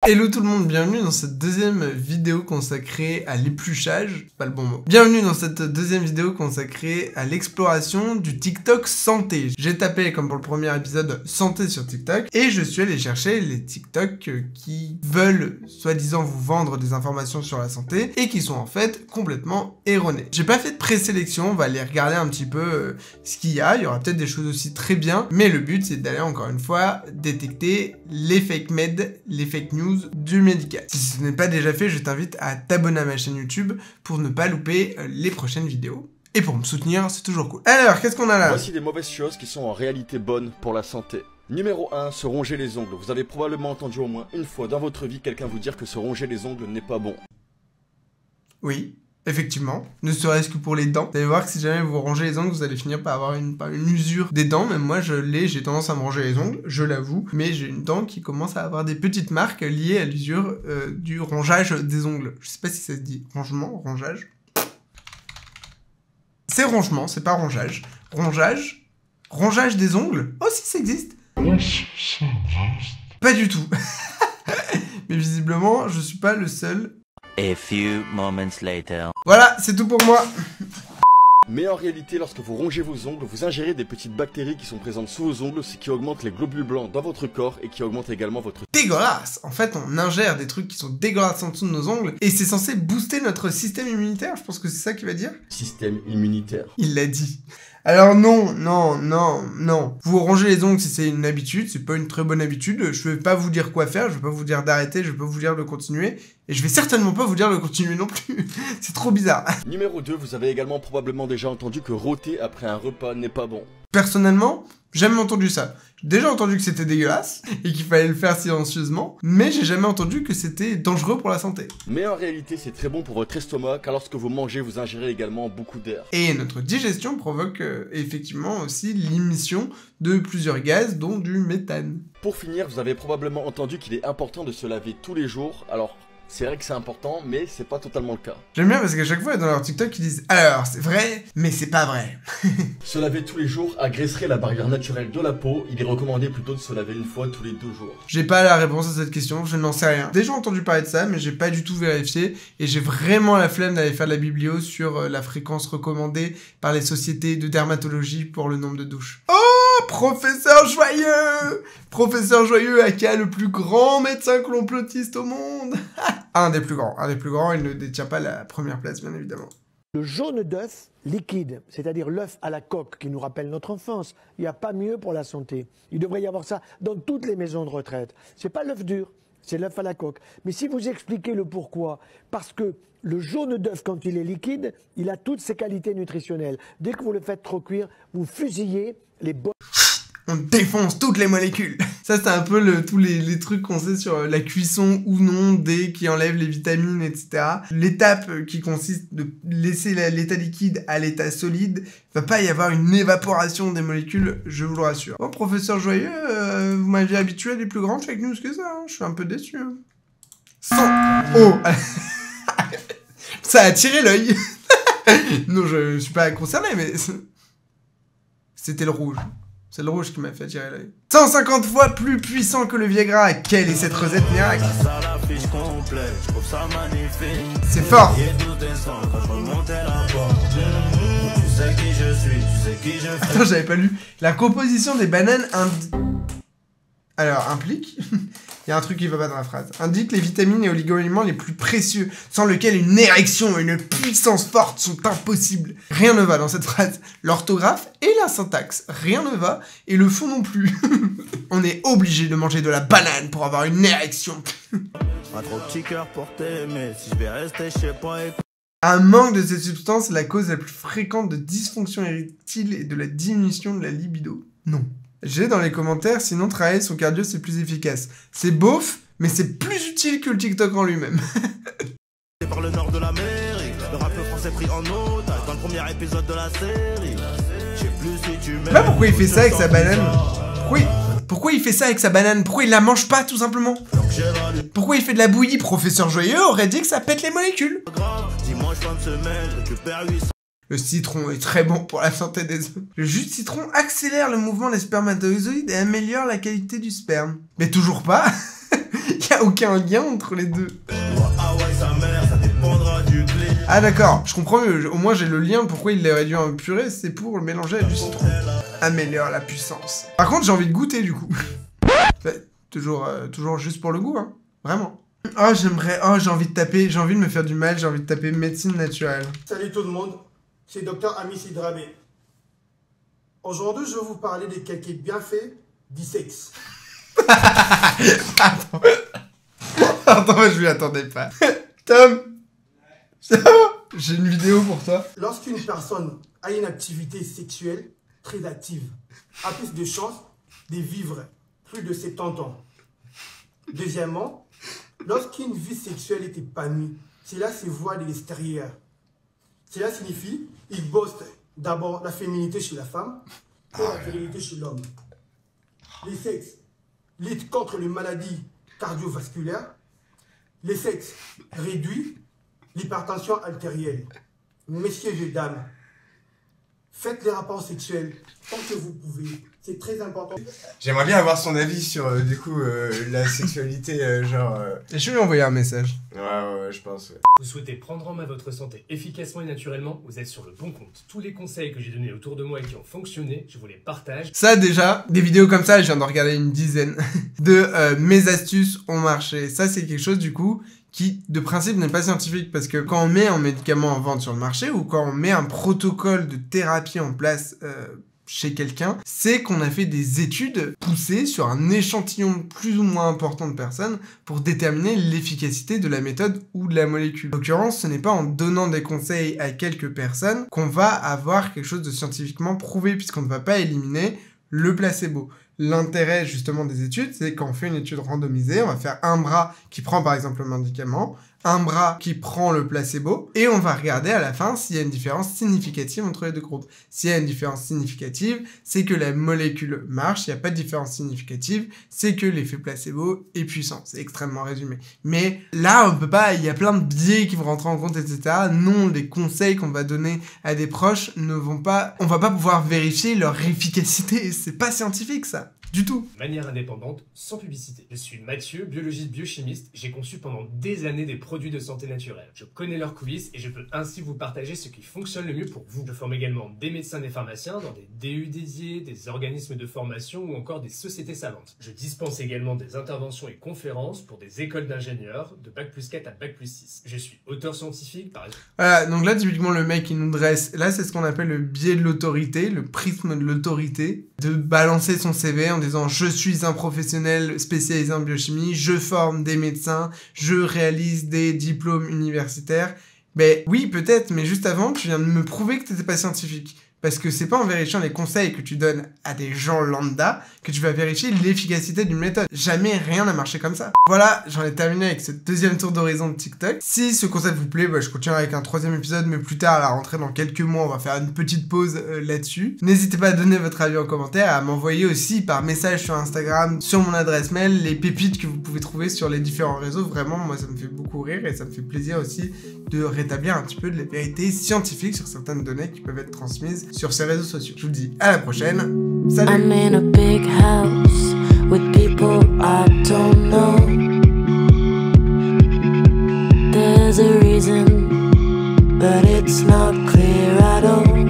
Hello tout le monde, bienvenue dans cette deuxième vidéo consacrée à l'épluchage, pas le bon mot. Bienvenue dans cette deuxième vidéo consacrée à l'exploration du TikTok santé. J'ai tapé, comme pour le premier épisode, santé sur TikTok, et je suis allé chercher les TikTok qui veulent, soi-disant, vous vendre des informations sur la santé, et qui sont en fait complètement erronées. J'ai pas fait de présélection, on va aller regarder un petit peu ce qu'il y a aura peut-être des choses aussi très bien, mais le but c'est d'aller encore une fois détecter les fake med, les fake news du médical. Si ce n'est pas déjà fait, je t'invite à t'abonner à ma chaîne YouTube pour ne pas louper les prochaines vidéos. Et pour me soutenir, c'est toujours cool. Alors, qu'est-ce qu'on a là? Voici des mauvaises choses qui sont en réalité bonnes pour la santé. Numéro 1, se ronger les ongles. Vous avez probablement entendu au moins une fois dans votre vie quelqu'un vous dire que se ronger les ongles n'est pas bon. Oui. Effectivement, ne serait-ce que pour les dents. Vous allez voir que si jamais vous rongez les ongles, vous allez finir par avoir une usure des dents. Même moi, j'ai tendance à me ronger les ongles, je l'avoue. Mais j'ai une dent qui commence à avoir des petites marques liées à l'usure du rongeage des ongles. Je sais pas si ça se dit rongement, rongeage. C'est rongement, c'est pas rongeage. Rongeage. Rongeage des ongles. Oh si, ça existe. Pas du tout. Mais visiblement, je suis pas le seul. A few moments later. Voilà, c'est tout pour moi. Mais en réalité, lorsque vous rongez vos ongles, vous ingérez des petites bactéries qui sont présentes sous vos ongles, ce qui augmente les globules blancs dans votre corps et qui augmente également votre... Dégueulasse! En fait, on ingère des trucs qui sont dégueulasses en dessous de nos ongles et c'est censé booster notre système immunitaire, je pense que c'est ça qu'il va dire. Système immunitaire. Il l'a dit. Alors non. Vous rongez les ongles si c'est une habitude, c'est pas une très bonne habitude. Je vais pas vous dire quoi faire, je vais pas vous dire d'arrêter, je vais pas vous dire de continuer. Et je vais certainement pas vous dire de continuer non plus. C'est trop bizarre. Numéro 2, vous avez également probablement déjà entendu que rôter après un repas n'est pas bon. Personnellement, j'ai jamais entendu ça. J'ai déjà entendu que c'était dégueulasse et qu'il fallait le faire silencieusement, mais j'ai jamais entendu que c'était dangereux pour la santé. Mais en réalité, c'est très bon pour votre estomac, car lorsque vous mangez, vous ingérez également beaucoup d'air. Et notre digestion provoque effectivement aussi l'émission de plusieurs gaz, dont du méthane. Pour finir, vous avez probablement entendu qu'il est important de se laver tous les jours, alors... C'est vrai que c'est important, mais c'est pas totalement le cas. J'aime bien parce qu'à chaque fois, dans leur TikTok, ils disent « Alors, c'est vrai, mais c'est pas vrai. » Se laver tous les jours agresserait la barrière naturelle de la peau. Il est recommandé plutôt de se laver une fois tous les 2 jours. J'ai pas la réponse à cette question, je n'en sais rien. J'ai déjà entendu parler de ça, mais j'ai pas du tout vérifié. Et j'ai vraiment la flemme d'aller faire de la biblio sur la fréquence recommandée par les sociétés de dermatologie pour le nombre de douches. Oh, professeur Joyeux! Professeur Joyeux, aka le plus grand médecin complotiste au monde. Un des plus grands, il ne détient pas la première place, bien évidemment. Le jaune d'œuf liquide, c'est-à-dire l'œuf à la coque qui nous rappelle notre enfance, il n'y a pas mieux pour la santé. Il devrait y avoir ça dans toutes les maisons de retraite. C'est pas l'œuf dur, c'est l'œuf à la coque. Mais si vous expliquez le pourquoi, parce que le jaune d'œuf, quand il est liquide, il a toutes ses qualités nutritionnelles. Dès que vous le faites trop cuire, vous fusillez les bonnes... On défonce toutes les molécules. Ça, c'est un peu tous les trucs qu'on sait sur la cuisson ou non, qui enlève les vitamines, etc. L'étape qui consiste de laisser l'état liquide à l'état solide, va pas y avoir une évaporation des molécules, je vous le rassure. Bon, professeur Joyeux, vous m'aviez habitué à des plus grandes fake news que ça, hein. Je suis un peu déçu. Hein. Oh. Ça a attiré l'œil. Non, je suis pas concerné, mais... C'était le rouge. C'est le rouge qui m'a fait attirer l'œil. 150 fois plus puissant que le Viagra. Quelle est cette recette miracle? C'est fort. Attends, j'avais pas lu. La composition des bananes implique... Il y a un truc qui va pas dans la phrase. Indique les vitamines et oligo-éléments les plus précieux, sans lesquels une érection et une puissance forte sont impossibles. Rien ne va dans cette phrase. L'orthographe et la syntaxe, rien ne va, et le fond non plus. On est obligé de manger de la banane pour avoir une érection. Un trop petit cœur pour t'aimer, si je vais rester chez moi et... Un manque de cette substance est la cause la plus fréquente de dysfonction érectile et de la diminution de la libido. Non. J'ai dans les commentaires, sinon travailler son cardio c'est plus efficace. C'est beauf, mais c'est plus utile que le TikTok en lui-même. Par le nord de l'Amérique, le rap français pris en otage dans le premier épisode de la série. J'ai plus si tu m'aimes. Là, pourquoi il fait ça avec sa banane? Pourquoi il fait ça avec sa banane? Pourquoi il la mange pas tout simplement? Pourquoi il fait de la bouillie? Professeur Joyeux aurait dit que ça pète les molécules. Dimanche fin de semaine, je récupère 800. Le citron est très bon pour la santé des œufs. Le jus de citron accélère le mouvement des spermatozoïdes et améliore la qualité du sperme. Mais toujours pas. Y a aucun lien entre les deux. Ah ouais, sa mère, ça dépendra du clé. Ah d'accord, je comprends mieux. Au moins j'ai le lien pourquoi il l'a réduit en purée, c'est pour le mélanger avec du citron. Améliore la puissance. Par contre j'ai envie de goûter du coup. Toujours juste pour le goût, hein. Vraiment. Oh j'aimerais, oh j'ai envie de taper, j'ai envie de me faire du mal, j'ai envie de taper médecine naturelle. Salut tout le monde, c'est Dr Amis Sidrabé. Aujourd'hui, je vais vous parler des quelques bienfaits du sexe. Attends, je m'y attendais pas. Tom, j'ai une vidéo pour toi. Lorsqu'une personne a une activité sexuelle très active, a plus de chances de vivre plus de 70 ans. Deuxièmement, lorsqu'une vie sexuelle est épanouie, cela se voit de l'extérieur. Cela signifie qu'il bosse d'abord la féminité chez la femme et la virilité chez l'homme. Les sexes luttent contre les maladies cardiovasculaires. Les sexes réduisent l'hypertension artérielle. Messieurs et dames, faites les rapports sexuels tant que vous pouvez. C'est très important. J'aimerais bien avoir son avis sur, du coup, la sexualité, genre... Et je vais lui envoyer un message. Ouais, je pense, ouais. Vous souhaitez prendre en main votre santé efficacement et naturellement, vous êtes sur le bon compte. Tous les conseils que j'ai donnés autour de moi et qui ont fonctionné, je vous les partage. Ça déjà, des vidéos comme ça, je viens d'en regarder une dizaine de mes astuces ont marché. Ça c'est quelque chose du coup qui de principe n'est pas scientifique parce que quand on met un médicament en vente sur le marché ou quand on met un protocole de thérapie en place chez quelqu'un, c'est qu'on a fait des études poussées sur un échantillon plus ou moins important de personnes pour déterminer l'efficacité de la méthode ou de la molécule. En l'occurrence, ce n'est pas en donnant des conseils à quelques personnes qu'on va avoir quelque chose de scientifiquement prouvé puisqu'on ne va pas éliminer le placebo. L'intérêt justement des études, c'est quand on fait une étude randomisée, on va faire un bras qui prend par exemple le médicament, un bras qui prend le placebo, et on va regarder à la fin s'il y a une différence significative entre les deux groupes. S'il y a une différence significative, c'est que la molécule marche. S'il n'y a pas de différence significative, c'est que l'effet placebo est puissant. C'est extrêmement résumé. Mais là, on peut pas, il y a plein de biais qui vont rentrer en compte, etc. Non, les conseils qu'on va donner à des proches ne vont pas, on va pas pouvoir vérifier leur efficacité. C'est pas scientifique, ça. Du tout. De manière indépendante, sans publicité. Je suis Mathieu, biologiste biochimiste. J'ai conçu pendant des années des produits de santé naturelle. Je connais leurs coulisses et je peux ainsi vous partager ce qui fonctionne le mieux pour vous. Je forme également des médecins et des pharmaciens dans des DU dédiés, des organismes de formation ou encore des sociétés savantes. Je dispense également des interventions et conférences pour des écoles d'ingénieurs de Bac+4 à Bac+6. Je suis auteur scientifique par exemple. Voilà, donc là typiquement le mec il nous dresse, là c'est ce qu'on appelle le biais de l'autorité, le prisme de l'autorité, de balancer son CV en disant je suis un professionnel spécialisé en biochimie, je forme des médecins, je réalise des diplômes universitaires. Ben oui peut-être, mais juste avant tu viens de me prouver que t'étais pas scientifique. Parce que c'est pas en vérifiant les conseils que tu donnes à des gens lambda que tu vas vérifier l'efficacité d'une méthode. Jamais rien n'a marché comme ça. Voilà, j'en ai terminé avec ce deuxième tour d'horizon de TikTok. Si ce concept vous plaît, bah, je continuerai avec un troisième épisode, mais plus tard, à la rentrée, dans quelques mois, on va faire une petite pause là-dessus. N'hésitez pas à donner votre avis en commentaire, à m'envoyer aussi par message sur Instagram, sur mon adresse mail, les pépites que vous pouvez trouver sur les différents réseaux. Vraiment, moi, ça me fait beaucoup rire et ça me fait plaisir aussi de rétablir un petit peu de la vérité scientifique sur certaines données qui peuvent être transmises sur ces réseaux sociaux. Je vous dis à la prochaine. Salut!